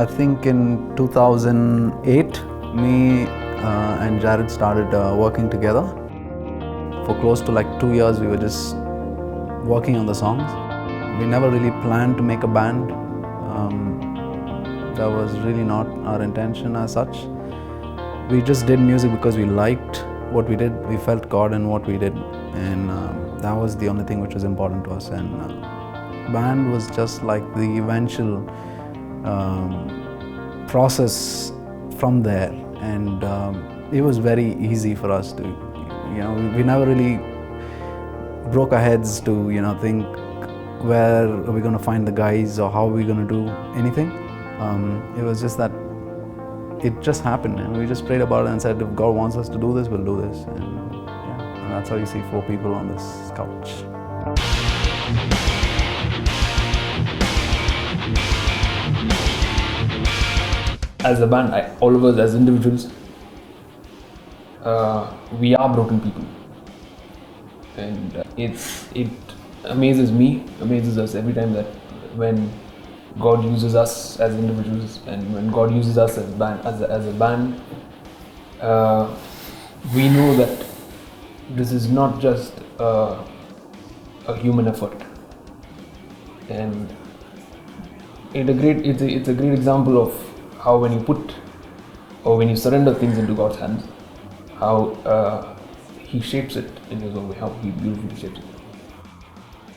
I think in 2008, me and Jared started working together. For close to like 2 years, we were just working on the songs. We never really planned to make a band. That was really not our intention as such. We just did music because we liked what we did. We felt God in what we did, and that was the only thing which was important to us. And band was just like the eventual process from there, and it was very easy for us to, we never really broke our heads to, think where are we going to find the guys or how are we going to do anything. It was just that it just happened, and we just prayed about it and said, if God wants us to do this, we'll do this. And that's how you see 4 people on this couch. As a band, all of us as individuals, we are broken people, and it amazes me, amazes us every time that when God uses us as individuals and when God uses us as a band, we know that this is not just a human effort, and it's a great example of how when you put or when you surrender things into God's hands, how He shapes it in His own way, how He beautifully shapes it.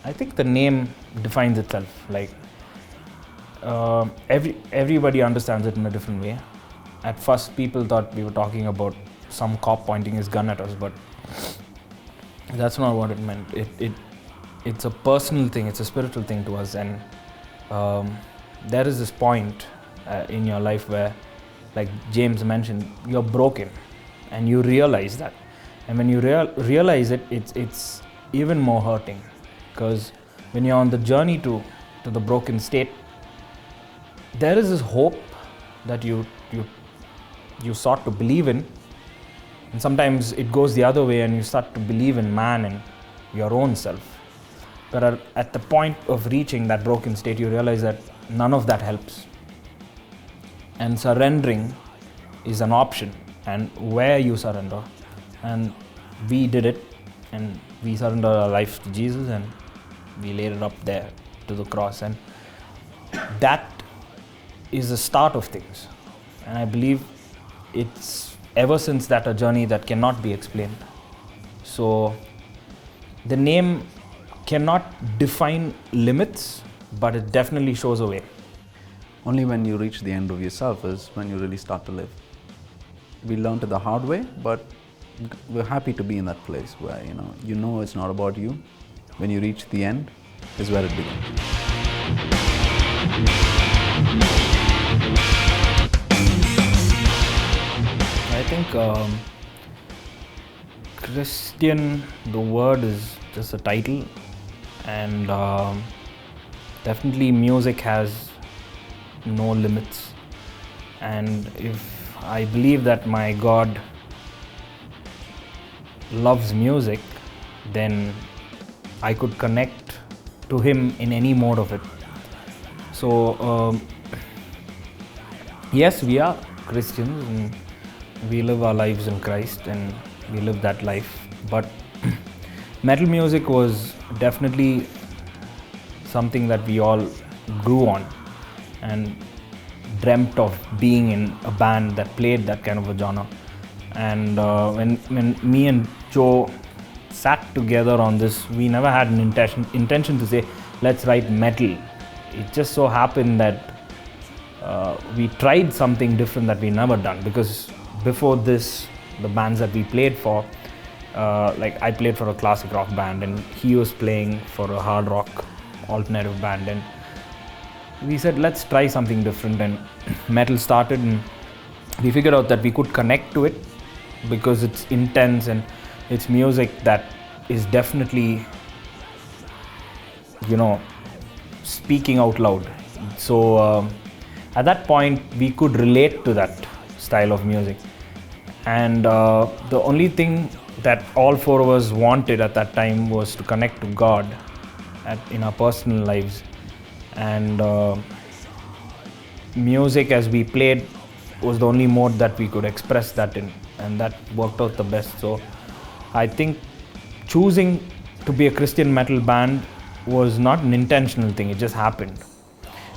I think the name defines itself. Like everybody understands it in a different way. At first, people thought we were talking about some cop pointing his gun at us, but that's not what it meant. It's a personal thing. It's a spiritual thing to us, and there is this point in your life where, like James mentioned, you're broken, and you realize that. And when you realize it, it's even more hurting, because when you're on the journey to the broken state, there is this hope that you start to believe in, and sometimes it goes the other way and you start to believe in man and your own self. But at the point of reaching that broken state, you realize that none of that helps, and surrendering is an option, and where you surrender. And we did it, and we surrendered our life to Jesus, and we laid it up there to the cross, and that is the start of things. And I believe it's ever since that a journey that cannot be explained. So the name cannot define limits, but it definitely shows a way. Only when you reach the end of yourself is when you really start to live. We learned it the hard way, but we're happy to be in that place where you know it's not about you. When you reach the end is where it begins. I think Christian, the word is just a title, and definitely music has no limits. And if I believe that my God loves music, then I could connect to Him in any mode of it. So yes, we are Christians, and we live our lives in Christ, and we live that life. But metal music was definitely something that we all grew on and dreamt of being in a band that played that kind of a genre. And when me and Joe sat together on this, we never had an intention to say, let's write metal. It just so happened that we tried something different that we never done, because before this, the bands that we played for, like I played for a classic rock band, and he was playing for a hard rock alternative band, and we said, let's try something different. And metal started, and we figured out that we could connect to it because it's intense and it's music that is definitely, speaking out loud. So at that point, we could relate to that style of music. And the only thing that all 4 of us wanted at that time was to connect to God in our personal lives. And music as we played was the only mode that we could express that in, and that worked out the best. So I think choosing to be a Christian metal band was not an intentional thing, it just happened.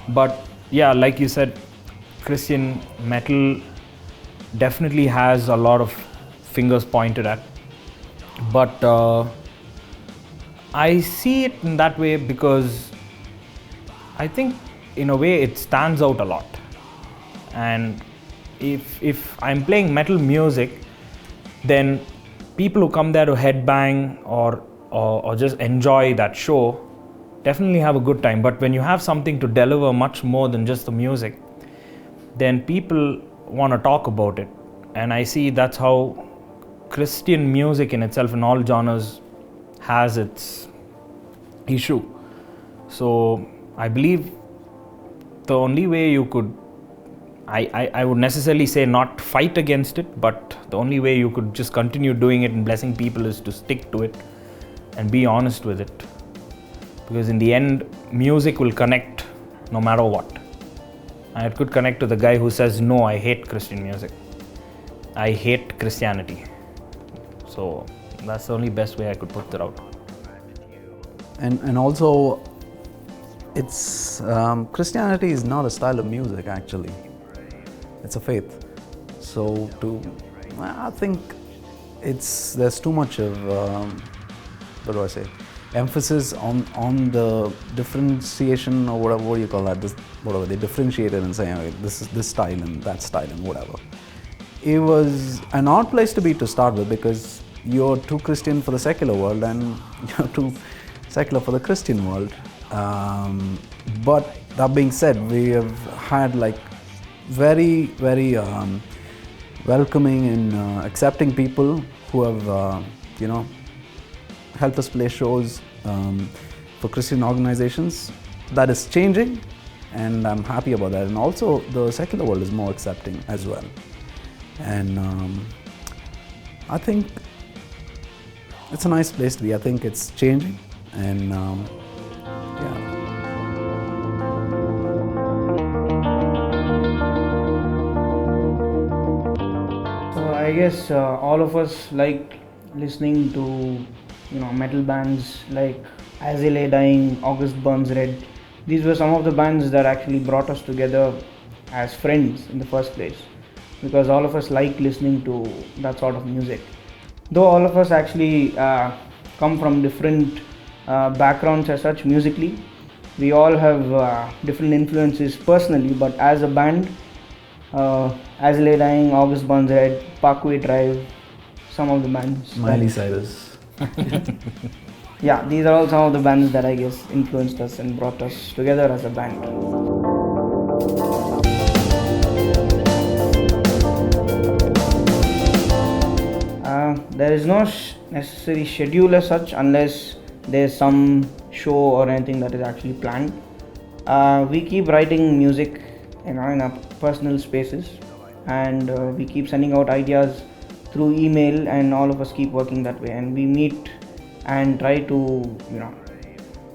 But yeah, like you said, Christian metal definitely has a lot of fingers pointed at, but I see it in that way because I think in a way it stands out a lot. And if I'm playing metal music, then people who come there to headbang or just enjoy that show definitely have a good time. But when you have something to deliver much more than just the music, then people want to talk about it. And I see that's how Christian music in itself, in all genres, has its issue. So I believe the only way you could, I would necessarily say not fight against it, but the only way you could just continue doing it and blessing people is to stick to it and be honest with it. Because in the end, music will connect no matter what. And it could connect to the guy who says, no, I hate Christian music. I hate Christianity. So that's the only best way I could put it out. And also, it's Christianity is not a style of music actually. It's a faith. So I think there's too much of what do I say? Emphasis on the differentiation or whatever, what do you call that? Whatever they differentiated and saying, okay, this is this style and that style and whatever. It was an odd place to be to start with because you're too Christian for the secular world and you're too secular for the Christian world. But that being said, we have had like very, very welcoming and accepting people who have, helped us play shows for Christian organizations. That is changing, and I'm happy about that. And also, the secular world is more accepting as well. And I think it's a nice place to be. I think it's changing, and yeah. I guess all of us like listening to metal bands like As I Lay Dying, August Burns Red. These were some of the bands that actually brought us together as friends in the first place, because all of us like listening to that sort of music. Though all of us actually come from different backgrounds as such musically, we all have different influences personally, but as a band, As I Lay Dying, August Burns Red, Parkway Drive, some of the bands. Miley Cyrus. Yeah, these are all some of the bands that I guess influenced us and brought us together as a band. There is no necessary schedule as such unless there's some show or anything that is actually planned. We keep writing music in our personal spaces, and we keep sending out ideas through email, and all of us keep working that way, and we meet and try to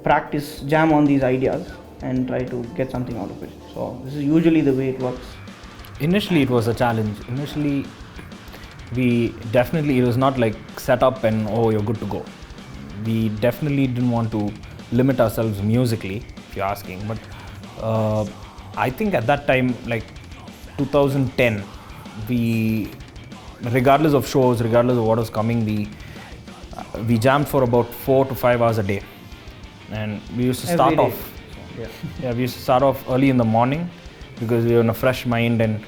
practice, jam on these ideas and try to get something out of it. So this is usually the way it works. Initially it was a challenge. Initially it was not like set up and you're good to go. We definitely didn't want to limit ourselves musically, if you're asking, but I think at that time, like 2010, we, regardless of shows, regardless of what was coming, we jammed for about 4 to 5 hours a day, and we used to start off. Yeah, we used to start off early in the morning because we were in a fresh mind and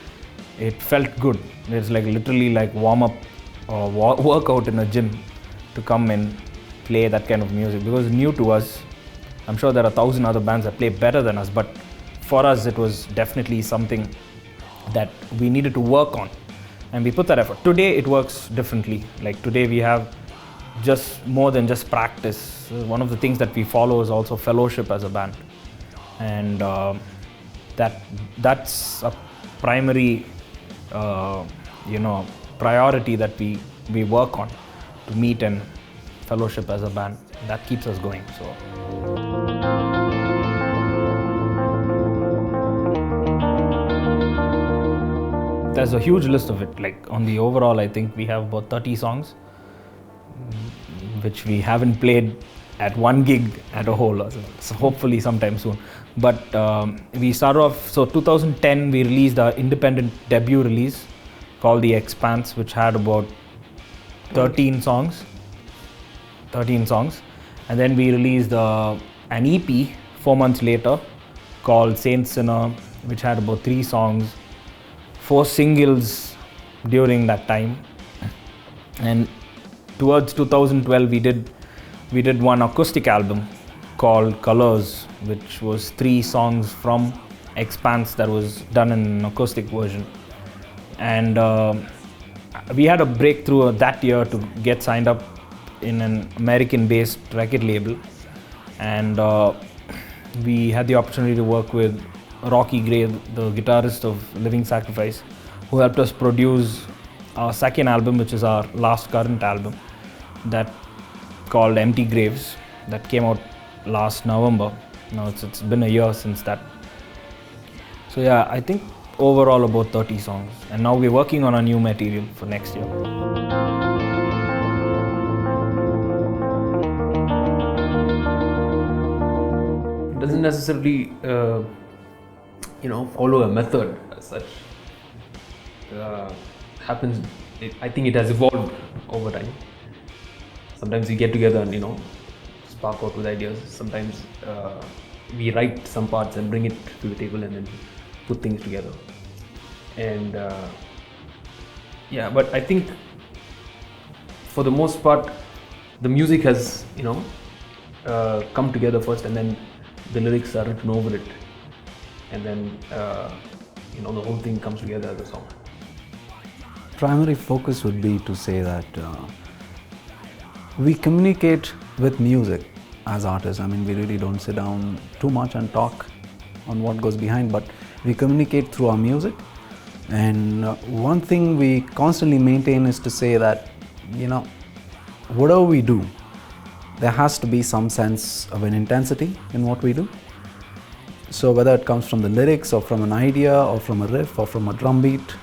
it felt good. It's like literally like warm up or workout in a gym to come and play that kind of music, because it's new to us. I'm sure there are 1,000 other bands that play better than us, but for us it was definitely something that we needed to work on, and we put that effort. Today it works differently. Like today we have just more than just practice. One of the things that we follow is also fellowship as a band, and that's a primary priority that we work on, to meet and fellowship as a band. That keeps us going. So there's a huge list of it. Like on the overall, I think we have about 30 songs, which we haven't played at one gig at a whole. So hopefully sometime soon. But we started off, so 2010 we released our independent debut release called The Expanse, which had about 13 songs. And then we released an EP 4 months later called Saint Sinner, which had about 3 songs, 4 singles during that time. And towards 2012 we did one acoustic album called Colors, which was 3 songs from Expanse that was done in an acoustic version. And we had a breakthrough that year to get signed up in an American-based record label, and we had the opportunity to work with Rocky Gray, the guitarist of Living Sacrifice, who helped us produce our second album, which is our last current album, that called Empty Graves, that came out last November. Now it's been a year since that. So yeah, I think overall about 30 songs, and now we're working on our new material for next year. It doesn't necessarily follow a method as such. I think it has evolved over time. Sometimes we get together and spark out with ideas. Sometimes we write some parts and bring it to the table and then put things together. And but I think for the most part the music has come together first, and then the lyrics are written over it, and then the whole thing comes together as a song. Primary focus would be to say that we communicate with music as artists. I mean, we really don't sit down too much and talk on what goes behind, but we communicate through our music. And one thing we constantly maintain is to say that, whatever we do, there has to be some sense of an intensity in what we do. So whether it comes from the lyrics or from an idea or from a riff or from a drum beat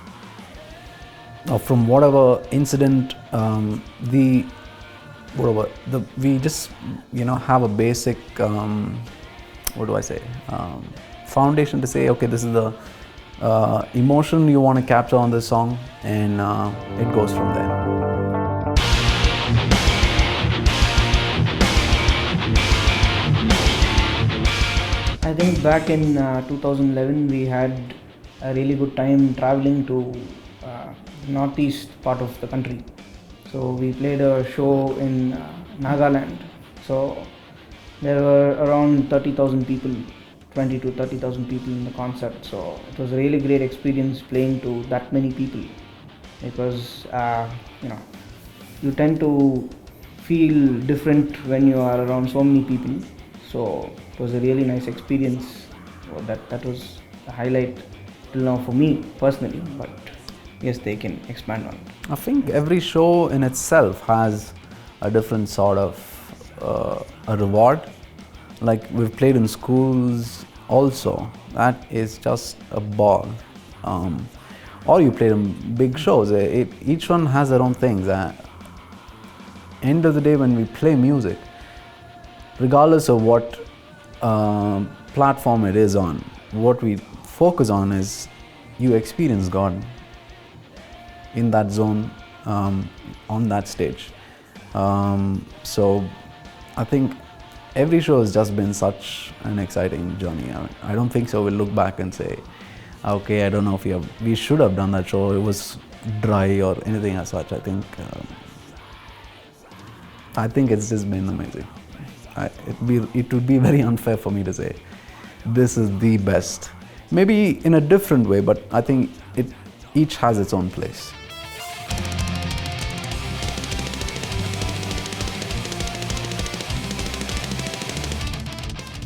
or from whatever incident, we just have a basic foundation to say, okay, this is the emotion you want to capture on this song, and it goes from there. I think back in 2011 we had a really good time traveling to northeast part of the country. So we played a show in Nagaland. So there were around 30,000 people, 20 to 30,000 people in the concert. So it was a really great experience playing to that many people, because you tend to feel different when you are around so many people. So it was a really nice experience. That was the highlight till now for me personally, but yes, they can expand on it. I think every show in itself has a different sort of a reward. Like we've played in schools also, that is just a ball. Or you played in big shows, each one has their own things. End of the day, when we play music, regardless of what platform it is on, what we focus on is you experience God in that zone, on that stage. So I think every show has just been such an exciting journey. I don't think so we'll look back and say, okay, I don't know if we should have done that show, it was dry or anything as such. I think it's just been amazing. It would be very unfair for me to say this is the best. Maybe in a different way, but I think each has its own place.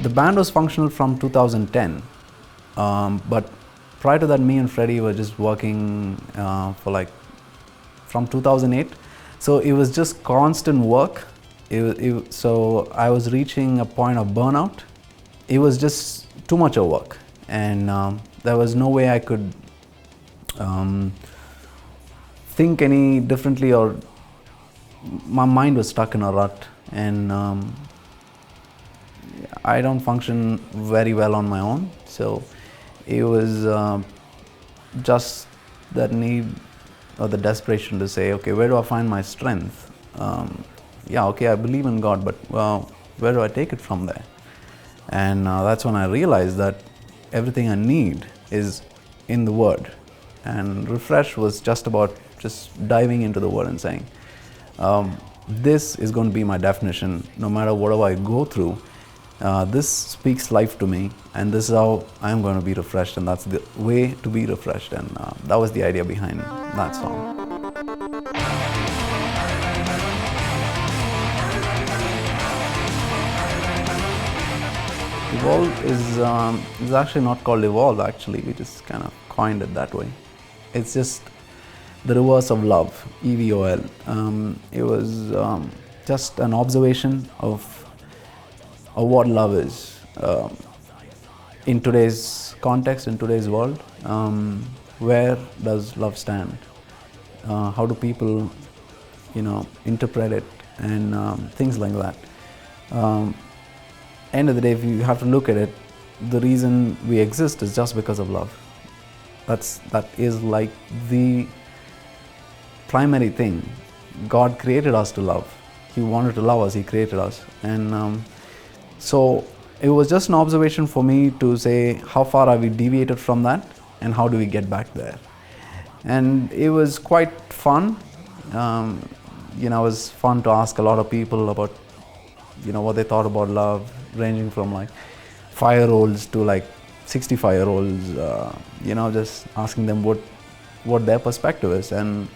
The band was functional from 2010, but prior to that, me and Freddie were just working from 2008. So it was just constant work. So I was reaching a point of burnout. It was just too much of work, and there was no way I could um, think any differently, or my mind was stuck in a rut, and I don't function very well on my own. So it was just that need or the desperation to say, okay, where do I find my strength? Yeah, okay, I believe in God, but where do I take it from there? And that's when I realized that everything I need is in the Word. And Refresh was just about just diving into the Word and saying, this is going to be my definition no matter whatever I go through. This speaks life to me, and this is how I'm going to be refreshed, and that's the way to be refreshed. And that was the idea behind that song. Evolve is actually not called Evolve, actually. We just kind of coined it that way. It's just the reverse of love, EVOL. It was just an observation of what love is. In today's context, in today's world, where does love stand? How do people, interpret it, and things like that. End of the day, if you have to look at it, the reason we exist is just because of love. That is like the primary thing. God created us to love. He wanted to love us. He created us, and so it was just an observation for me to say, how far are we deviated from that, and how do we get back there? And it was quite fun. It was fun to ask a lot of people about, what they thought about love, ranging from like 5-year-olds to like 65-year-olds. Just asking them what their perspective is and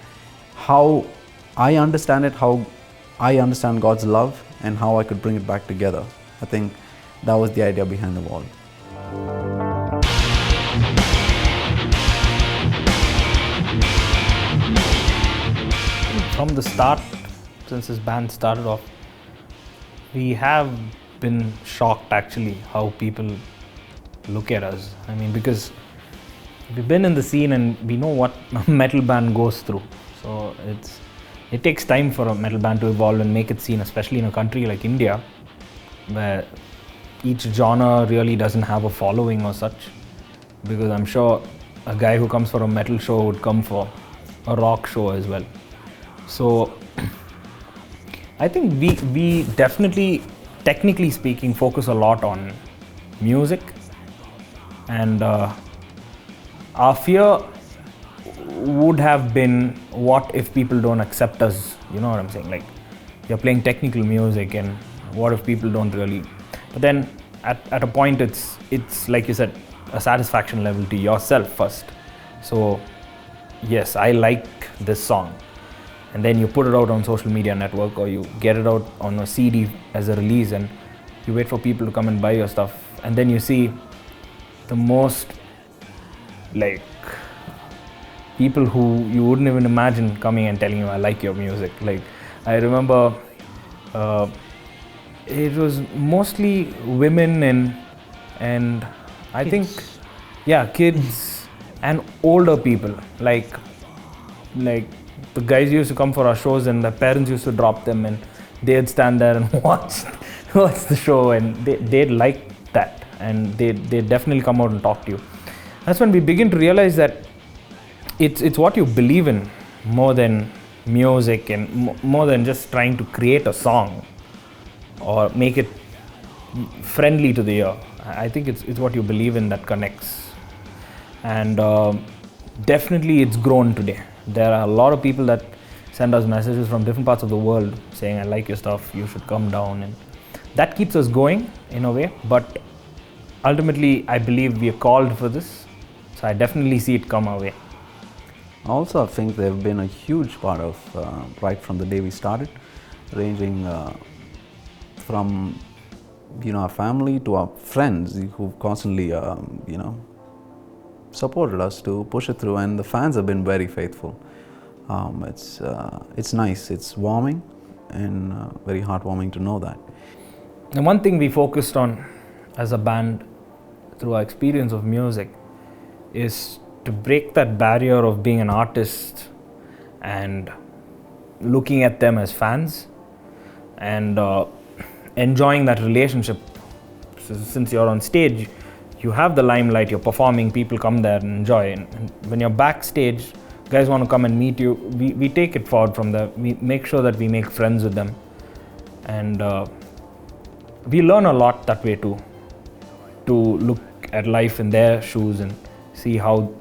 how I understand it, how I understand God's love, and how I could bring it back together. I think that was the idea behind the wall. From the start, since this band started off, we have been shocked actually how people look at us. I mean, because we've been in the scene and we know what a metal band goes through. So it takes time for a metal band to evolve and make it seen, especially in a country like India, where each genre really doesn't have a following or such. Because I'm sure a guy who comes for a metal show would come for a rock show as well. So I think we definitely, technically speaking, focus a lot on music, and our fear would have been, what if people don't accept us? You know what I'm saying? Like, you're playing technical music, and what if people don't really? But then at a point, it's like you said, a satisfaction level to yourself first. So yes, I like this song, and then you put it out on social media network, or you get it out on a CD as a release, and you wait for people to come and buy your stuff, and then you see the most like people who you wouldn't even imagine coming and telling you, I like your music. Like, I remember it was mostly women and I think, yeah, kids and older people. Like the guys used to come for our shows, and the parents used to drop them, and they'd stand there and watch the show, and they'd like that, and they'd definitely come out and talk to you. That's when we begin to realize that it's what you believe in more than music, and more than just trying to create a song or make it friendly to the ear. I think it's what you believe in that connects, and definitely it's grown today. There are a lot of people that send us messages from different parts of the world saying, I like your stuff, you should come down, and that keeps us going in a way. But ultimately, I believe we are called for this, so I definitely see it come our way. Also, I think they've been a huge part of right from the day we started, ranging from our family to our friends who've constantly supported us to push it through, and the fans have been very faithful. It's nice, it's warming, and very heartwarming to know that. And one thing we focused on as a band through our experience of music is to break that barrier of being an artist and looking at them as fans and enjoying that relationship. So since you're on stage, you have the limelight, you're performing, people come there and enjoy. And when you're backstage, guys want to come and meet you. We take it forward from there. We make sure that we make friends with them. And we learn a lot that way too, to look at life in their shoes and see how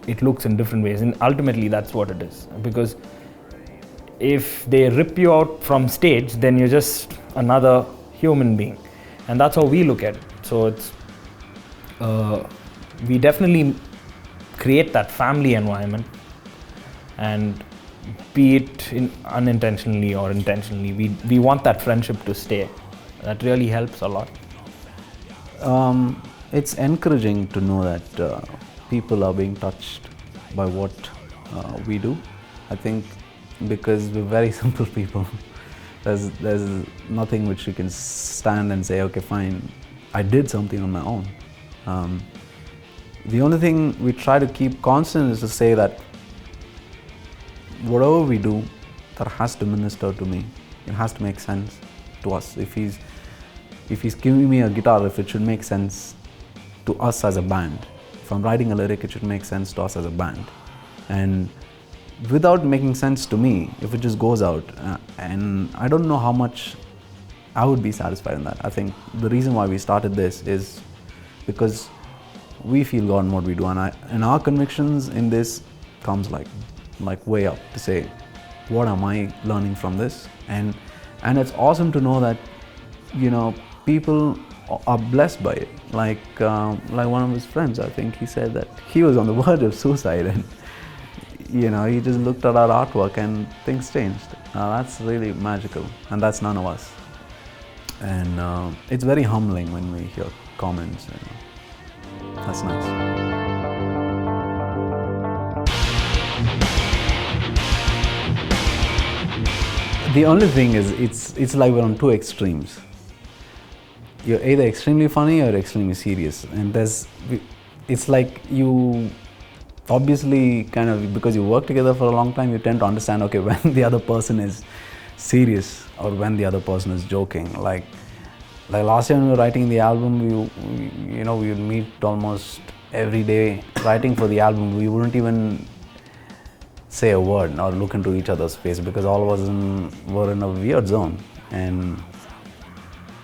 it looks in different ways. And ultimately, that's what it is. Because if they rip you out from stage, then you're just another human being. And that's how we look at it. So it's we definitely create that family environment, and be it unintentionally or intentionally, we want that friendship to stay. That really helps a lot. It's encouraging to know that people are being touched by what we do. I think because we're very simple people, there's nothing which you can stand and say, okay, fine, I did something on my own. The only thing we try to keep constant is to say that whatever we do, that has to minister to me. It has to make sense to us. If he's giving me a guitar, if it should make sense to us as a band. If I'm writing a lyric, it should make sense to us as a band. And without making sense to me, if it just goes out, and I don't know how much I would be satisfied in that. I think the reason why we started this is because we feel God in what we do, and our convictions in this comes like way up to say, what am I learning from this? And it's awesome to know that, you know, people are blessed by it. Like one of his friends, I think he said that he was on the verge of suicide, and you know, he just looked at our artwork and things changed. That's really magical, and that's none of us. And it's very humbling when we hear comments. You know. That's nice. The only thing is, it's like we're on two extremes. You're either extremely funny or extremely serious, and it's like you obviously kind of, because you work together for a long time, you tend to understand, okay, when the other person is serious or when the other person is joking. Like last year when we were writing the album, we would meet almost every day writing for the album. We wouldn't even say a word or look into each other's face because all of us were in a weird zone. And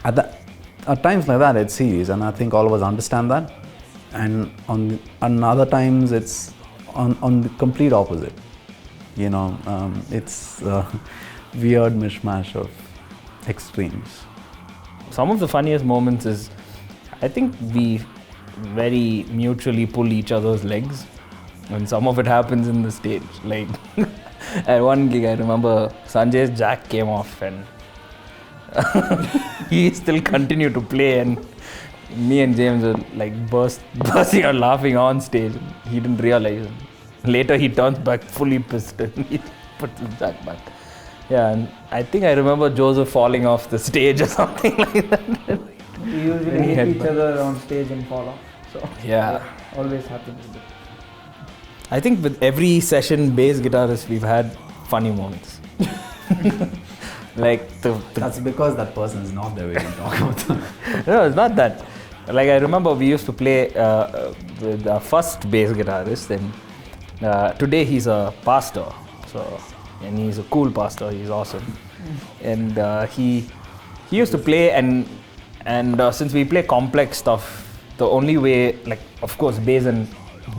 at times like that, it's serious, and I think all of us understand that. And on other times, it's on the complete opposite. You know, it's a weird mishmash of extremes. Some of the funniest moments is, I think we very mutually pull each other's legs, and some of it happens in the stage. Like at one gig, I remember Sanjay's jack came off, and he still continued to play, and me and James were like bursting out laughing on stage. He didn't realize. Later he turns back fully pissed and he puts his jack back. Yeah, and I think I remember Joseph falling off the stage or something like that. We usually hit each other on stage and fall off. So yeah, always happens. I think with every session bass guitarist we've had funny moments. Like That's because that person is not there. We can talk about that. No, it's not that. Like I remember we used to play with our first bass guitarist, and today he's a pastor. And he's a cool pastor. He's awesome. And he used to play, and since we play complex stuff, the only way, like of course bass and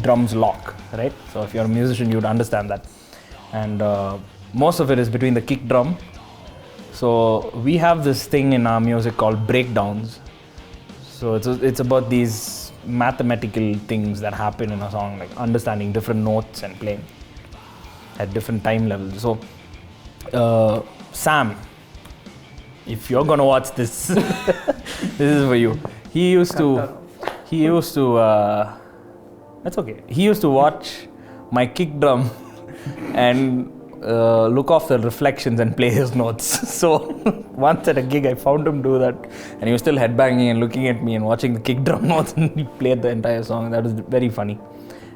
drums lock, right? So if you're a musician, you'd understand that. And most of it is between the kick drum. So we have this thing in our music called breakdowns. So it's about these mathematical things that happen in a song, like understanding different notes and playing at different time levels. So Sam, if you're gonna watch this, this is for you. He used to that's okay. He used to watch my kick drum and look off the reflections and play his notes. So once at a gig, I found him do that, and he was still headbanging and looking at me and watching the kick drum notes, and he played the entire song. That was very funny.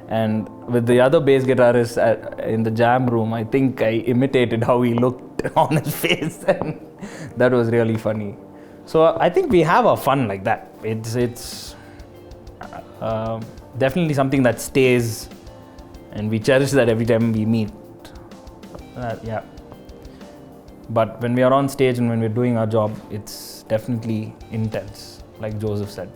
And with the other bass guitarist in the jam room, I think I imitated how he looked on his face, and that was really funny. So I think we have our fun like that. It's definitely something that stays, and we cherish that every time we meet. Yeah. But when we are on stage and when we're doing our job, it's definitely intense, like Joseph said.